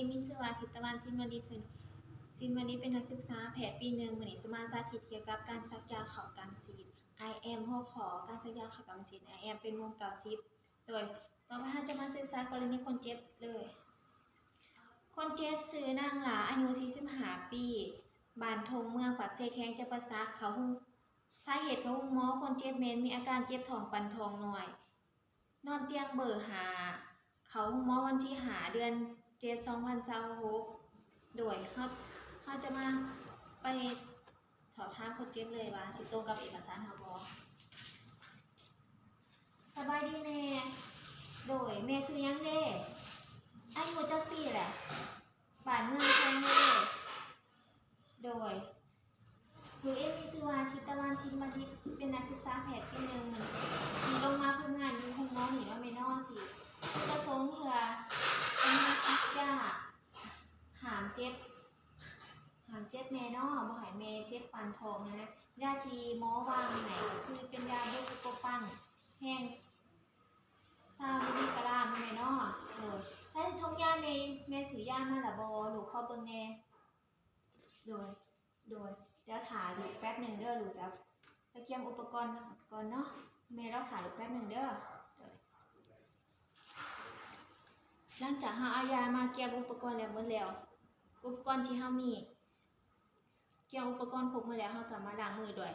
องมีชื่อว่าทิตวันชินวณิชเป็นเป็นนักศึกษาแพทย์ปี1มื้อนี้สิมาสาธิตเกี่ยวกับการซักยาเข้ากำฉีด I am หัวข้อการซักยาเข้ากำฉีด I am เป็นวง90โดยต่อไปเราจะมาศึกษากรณีคนเจ็บเลยคนเจ็บชื่อนางหลาอายุ45ปีบ้านทงเมืองปากเซแข้งจังหวัดซักเขาสาเหตุเขาหมอคนเจ็บเมนมีอาการเจ็บท้องปั่นท้องน้อยนอนเตียงเบอร์5เขาหมอวันที่5เดือน7 2026โดยเขาจะมาไปสอบถามคนเจ็บเลยว่าสิตรงกับเอกสารเฮาบ่สบายดีแม่โดยแม่ซื้อยังเด้อายุจักปีแหละบ้านเมืองแพงเด้โดยหนูเอ็มมีชื่อว่าทิตวันชินวณิชเป็นนักศึกษาแพทย์ปี1เหมือนที่ลงมาเพื่องานอยู่ห้องหมอนี่เนาะแม่น้อสิประสงค์เพื่อเป็นนักซักยาหามเจ็บแม่น้อบ่ให้แม่เจ็บปั่นท้องนะยาที่หมอวางให้ก็คือเป็นยาโดสโกปันแห้ง20 มิลลิกรัมแม่น้อใช้ทงยาแม่ซื้อยามาล่ะบ่ลูกขอเบิ่งแน่โดยเดี๋ยวถ่ายลูกแป๊บหนึ่งเด้อลูกจะไปเตรียมอุปกรณ์ก่อนเนาะแม่เราถ่ายลูกแป๊บหนึ่งเด้อหลังจากเราเอายามาเตรียมอุปกรณ์แล้วหมดแล้วอุปกรณ์ที่เรามีเตรียมอุปกรณ์ครบหมดแล้วเรากลับมาล้างมือด้วย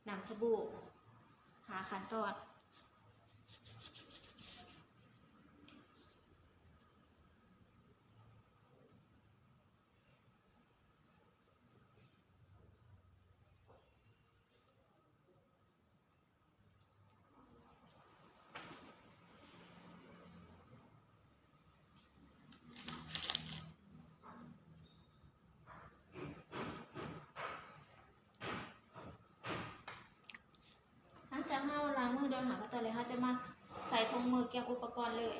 น้ำสบู่หาขั้นตอนจากเราล้างมือโดยหาขั้นตอนเลยเราจะมาใส่ถุงมือเก็บอุปกรณ์เลย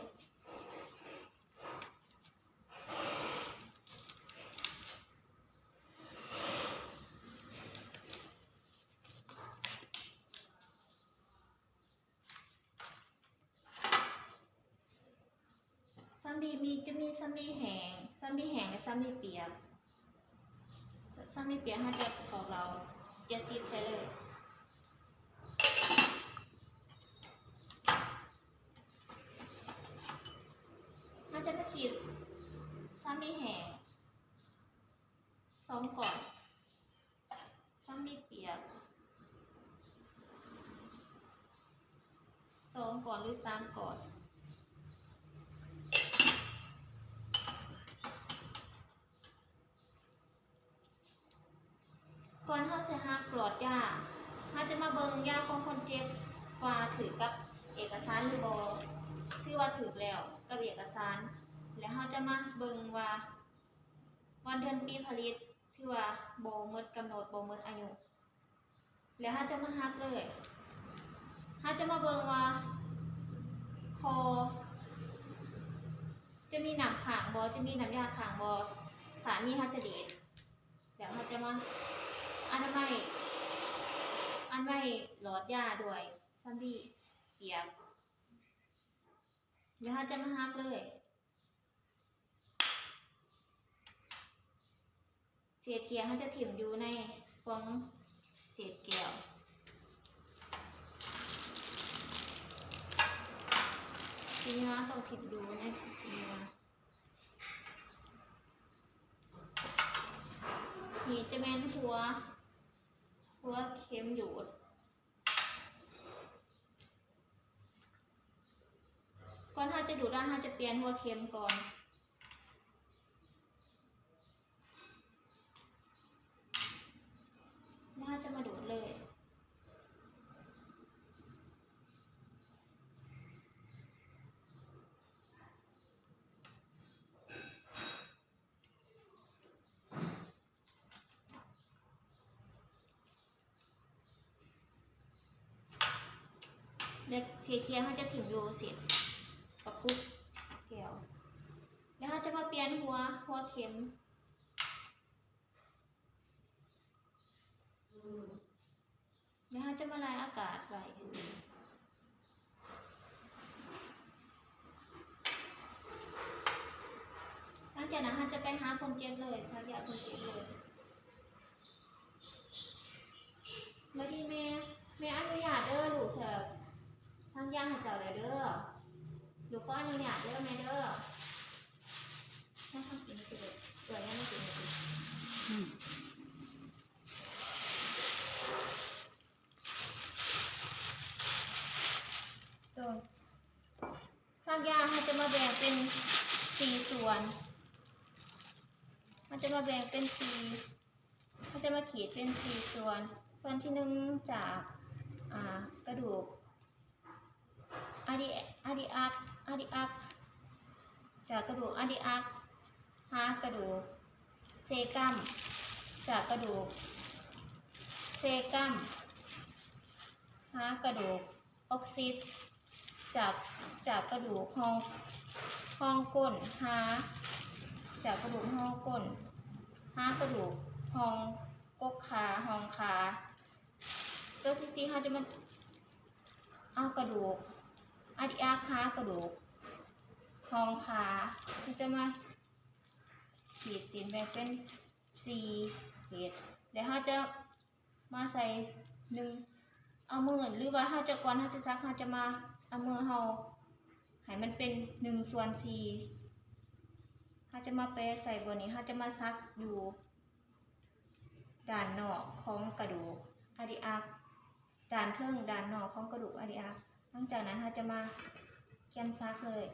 ซัมบีจะมีซัมบีแห้งและซัมบีเปียกซัมบีเปียกเราจะบอกเรา70ใช่เลยจะมาขีดซัมบี้แห้ง2ก่อนซัมบี้เปียก2ก่อนหรือ3ก่อนก่อนเขาจะหักหลอดยาเขาจะมาเบิ่งยาของคนเจ็บว่าถือกับเอกสารหรือบ่ที่ว่าถือแล้วกับเอกสารแล้วเขาจะมาเบิ่งว่าวันเดือนปีผลิตที่ว่าบ่หมดกำหนดบ่หมดอายุแล้วเขาจะมาหักเลยเขาจะมาเบิ่งว่าคอจะมีน้ำขังบ่จะมีน้ำยาขังบ่ถ้ามีเขาจะเด็ดแล้วเขาจะมาอันไว้หลอดยาด้วยซัมบี้เปียกแล้วเขาจะมาหักเลยเศษเกลียวเขาจะถิ่มอยู่ในฟองเศษเกลียวทีนี้เราต้องถิ่มดูในทีนี้นี่จะเป็นหัวเข็มหยุดก่อนเราจะดูดเราจะเปลี่ยนหัวเข็มก่อนน่าจะมาดูดเลยแล้วเศษเทียมเขาจะถิ่มอยู่เศษกับคุกแก้วแล้วเขาจะมาเปลี่ยนหัวเข็มแล้วเขาจะมาลายอากาศไว้หลัง จากนั้นเราจะไปหาคนเจ็บเลยซักยาคนเจ็บเลยแล้วที่แม่อนุญาตเด้อลูกเสิร์ฟซักยาให้เจ้าเลยเด้อลูกขออนุญาตเด้อแม่เด้อถ้าทำกินไม่กินเลยเกิดยังไม่กินเลยซักยาเราจะมาแบ่งเป็น4 ส่วนมันจะมาแบ่งเป็นมันจะมาขีดเป็น4 ส่วนส่วนที่1จากกระดูกอะดิอักจากกระดูกอะดิอักหากระดูกเซกัมจากกระดูกเซกัมหากระดูกออกซิสจากกระดูกห้องก้นหาจากกระดูกห้องก้นหากระดูกห้องกกขาห้องขาตัวที่4เราจะมาเอากระดูกอะดิอักหากระดูกห้องขาเราจะมาขีดแบ่งเป็น4ขีดเดี๋ยวเราจะมาใส่เอามือหรือว่าเราจะก่อนเราจะซักเราจะมาเอามือเราให้มันเป็น1/4เราจะมาแปะใส่บนนี้เราจะมาซักอยู่ด้านนอกของกระดูกอะดิอักด้านเทิงด้านนอกของกระดูกอะดิอักหลังจากนั้นเราจะมาเขียนซักเลย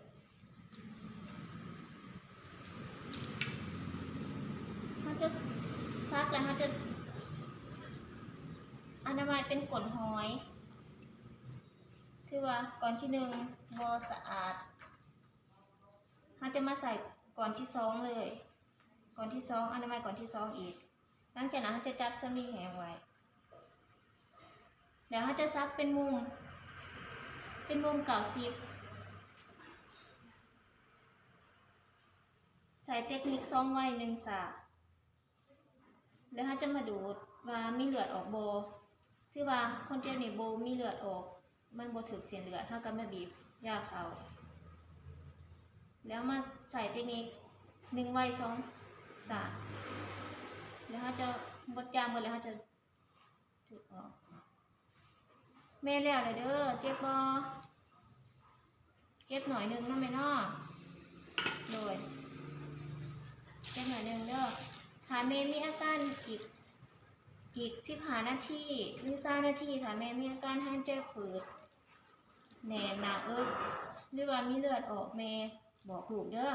เราจะซักแล้วเราจะอนามัยเป็นกลหอยคือว่าก่อนที่1บ่สะอาดเราจะมาใส่ก่อนที่2เลยก่อนที่2อนามัยก่อนที่2อีกหลังจากนั้นเราจะจับสำลีแห้งไว้เดี๋ยวเราจะซักเป็นมุม90ใส่เทคนิค2 ไว้ 1 สาแล้วเราจะมาดูดว่ามีเลือดออกบ่คือว่าคนเจ็บนี่บ่มีเลือดออกมันบ่ถึกเส้นเลือดเท่ากับมาบีบยาเขาแล้วมาใส่เทคนิค1 ไว้ 2 สาแล้วเขาจะบดยาหมดแล้วเขาจะถูกออกแม่แล้วเลยเด้อเจ็บบ่เจ็บหน่อยนึงนะแม่เนาะโดยเจ็บหน่อยนึงเด้อถ้าแม่มีอาการอีก15 นาทีหรือ20 นาทีถ้าแม่มีอาการหายใจฝืดแน่นหน้าอกหรือว่ามีเลือดออกแม่บอกลูกเด้อ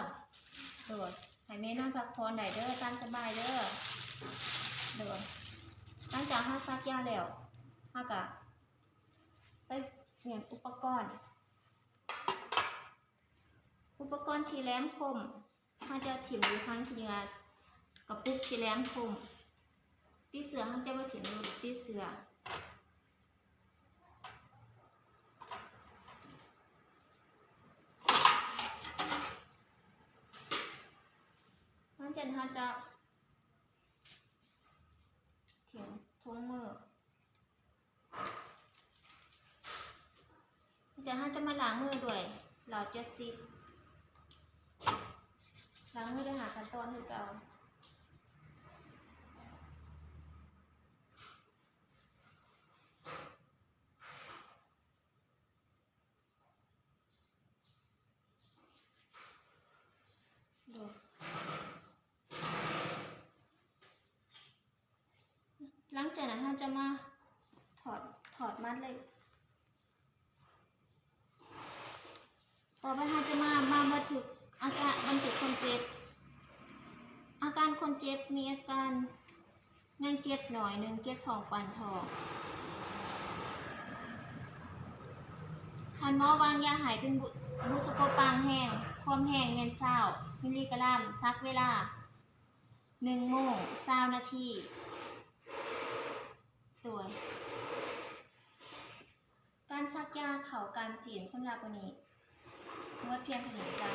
โดยให้แม่นอนพักผ่อนได้เด้อตามสบายเด้อโดยหลังจากเราซักยาแล้วเราก็ไปเปลี่ยนอุปกรณ์ที่แหลมคมเราจะถิ่มอยู่ครั้งที่งานกับปุ๊บที่แหลมคมที่เสือเราจะมาถิ่มอยู่ที่เสือหลังจากนั้นเราจะถิ่มทงมือเดี๋ยวเราจะมาล้างมือด้วยเรา70ล้างมือด้วยหาขั้นตอนคือเก่าหลังจากนั้นเราจะมาถอดมัดเลยต่อไปเราจะมาบันทึกอาการคนเจ็บอาการคนเจ็บมีอาการยังเจ็บหน่อยนึงเจ็บท้องปานทองทันหมอวางยาหายเป็นบุสโกปังแห้งความแห้งเงิน20 มิลลิกรัมซักเวลา1 โมง 20 นาทีตัวการซักยาเข่าการศีลสำหรับวันนี้งดเพียงเท่านี้จ้ะ